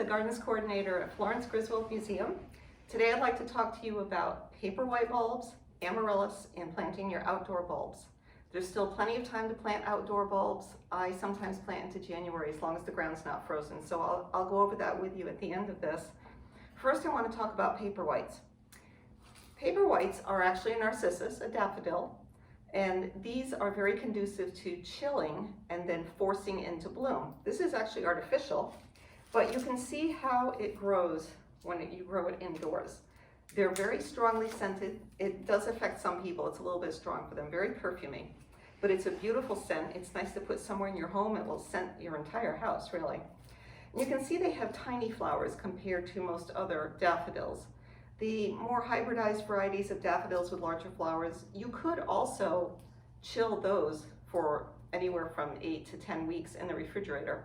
Gardens Coordinator at Florence Griswold Museum. Today I'd like to talk to you about paperwhite bulbs, amaryllis, and planting your outdoor bulbs. There's still plenty of time to plant outdoor bulbs. I sometimes plant into January as long as the ground's not frozen, so I'll go over that with you at the end of this. First I want to talk about paperwhites. Paperwhites are actually a narcissus, a daffodil, and these are very conducive to chilling and then forcing into bloom. This is actually artificial, but you can see how it grows when you grow it indoors. They're very strongly scented. It does affect some people. It's a little bit strong for them, very perfuming, but it's a beautiful scent. It's nice to put somewhere in your home. It will scent your entire house, really. And you can see they have tiny flowers compared to most other daffodils. The more hybridized varieties of daffodils with larger flowers, you could also chill those for anywhere from 8 to 10 weeks in the refrigerator.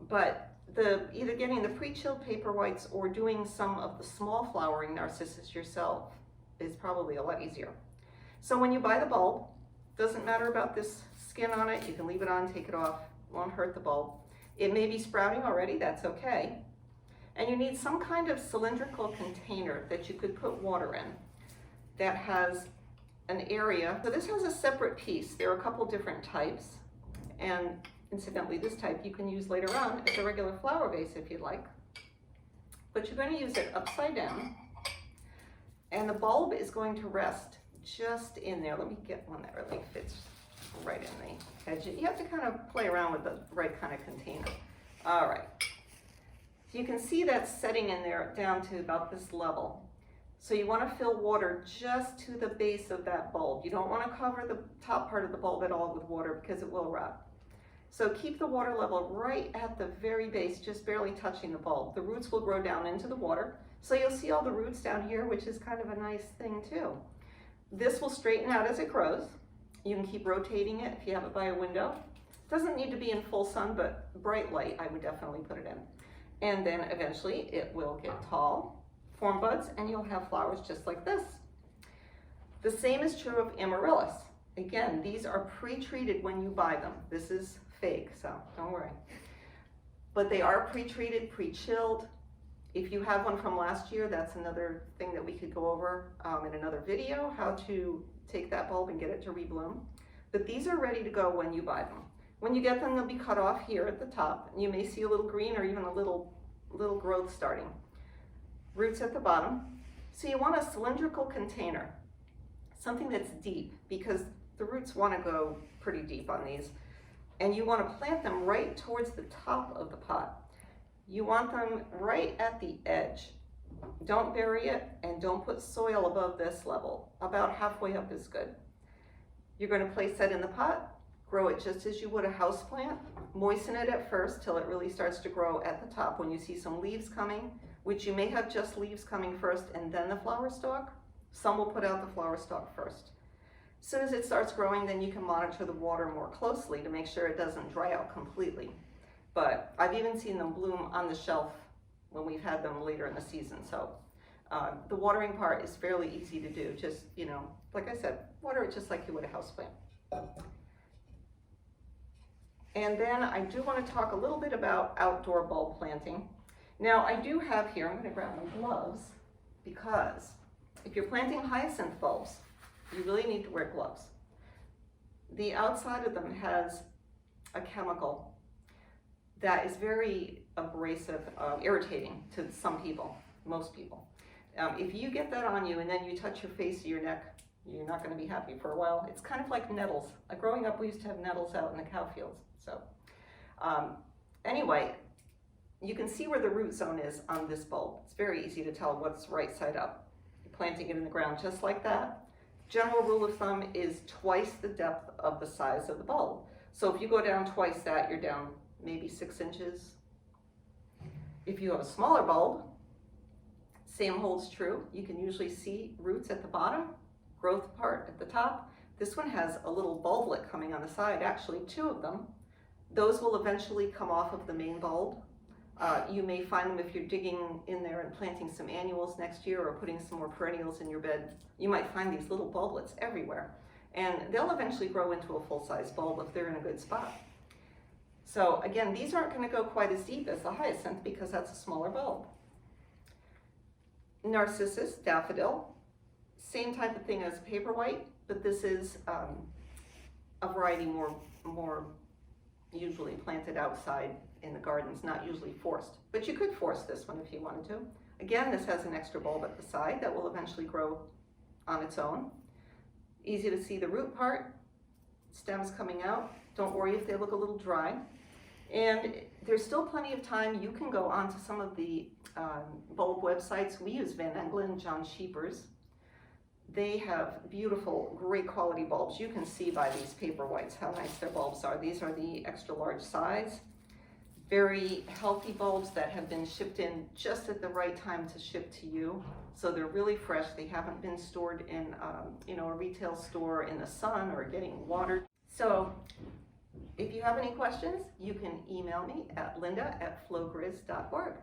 But either getting the pre-chilled paperwhites or doing some of the small flowering narcissus yourself is probably a lot easier. So when you buy the bulb, doesn't matter about this skin on it, you can leave it on, take it off, won't hurt the bulb. It may be sprouting already, that's okay. And you need some kind of cylindrical container that you could put water in that has an area. So this has a separate piece. There are a couple different types, and incidentally, this type you can use later on as a regular flower vase if you'd like. But you're going to use it upside down, and the bulb is going to rest just in there. Let me get one that really fits right in the edge. You have to kind of play around with the right kind of container. All right. So you can see that's setting in there down to about this level. So you want to fill water just to the base of that bulb. You don't want to cover the top part of the bulb at all with water because it will rot. So keep the water level right at the very base, just barely touching the bulb. The roots will grow down into the water. So you'll see all the roots down here, which is kind of a nice thing too. This will straighten out as it grows. You can keep rotating it if you have it by a window. It doesn't need to be in full sun, but bright light, I would definitely put it in. And then eventually it will get tall, form buds, and you'll have flowers just like this. The same is true of amaryllis. Again, these are pre-treated when you buy them. This is fake, so don't worry. But they are pre-treated, pre-chilled. If you have one from last year, that's another thing that we could go over in another video, how to take that bulb and get it to rebloom. But these are ready to go when you buy them. When you get them, they'll be cut off here at the top, and you may see a little green or even a little growth starting. Roots at the bottom. So you want a cylindrical container, something that's deep, because the roots want to go pretty deep on these. And you want to plant them right towards the top of the pot. You want them right at the edge. Don't bury it, and don't put soil above this level. About halfway up is good. You're going to place that in the pot. Grow it just as you would a house plant. Moisten it at first till it really starts to grow at the top. When you see some leaves coming, which you may have just leaves coming first and then the flower stalk, some will put out the flower stalk first. As soon as it starts growing, then you can monitor the water more closely to make sure it doesn't dry out completely. But I've even seen them bloom on the shelf when we've had them later in the season. So the watering part is fairly easy to do. Just, like I said, water it just like you would a house plant. And then I do want to talk a little bit about outdoor bulb planting. Now I do have here, I'm going to grab my gloves, because if you're planting hyacinth bulbs, you really need to wear gloves. The outside of them has a chemical that is very abrasive, irritating to some people, most people. If you get that on you and then you touch your face or your neck, you're not going to be happy for a while. It's kind of like nettles. Growing up, we used to have nettles out in the cow fields. So anyway, you can see where the root zone is on this bulb. It's very easy to tell what's right side up. You're planting it in the ground just like that. General rule of thumb is twice the depth of the size of the bulb. So if you go down twice that, you're down maybe 6 inches. If you have a smaller bulb, same holds true. You can usually see roots at the bottom, growth part at the top. This one has a little bulblet coming on the side, actually 2 of them. Those will eventually come off of the main bulb. You may find them if you're digging in there and planting some annuals next year or putting some more perennials in your bed. You might find these little bulblets everywhere. And they'll eventually grow into a full-size bulb if they're in a good spot. So again, these aren't going to go quite as deep as the hyacinth because that's a smaller bulb. Narcissus, daffodil, same type of thing as paperwhite, but this is a variety more usually planted outside in the gardens, not usually forced. But you could force this one if you wanted to. Again, this has an extra bulb at the side that will eventually grow on its own. Easy to see the root part, stems coming out. Don't worry if they look a little dry. And there's still plenty of time. You can go onto some of the bulb websites. We use Van Engelen and John Sheepers. They have beautiful, great quality bulbs. You can see by these paperwhites how nice their bulbs are. These are the extra large size. Very healthy bulbs that have been shipped in just at the right time to ship to you. So they're really fresh. They haven't been stored in a retail store in the sun or getting watered. So if you have any questions, you can email me at linda@flowgriz.org.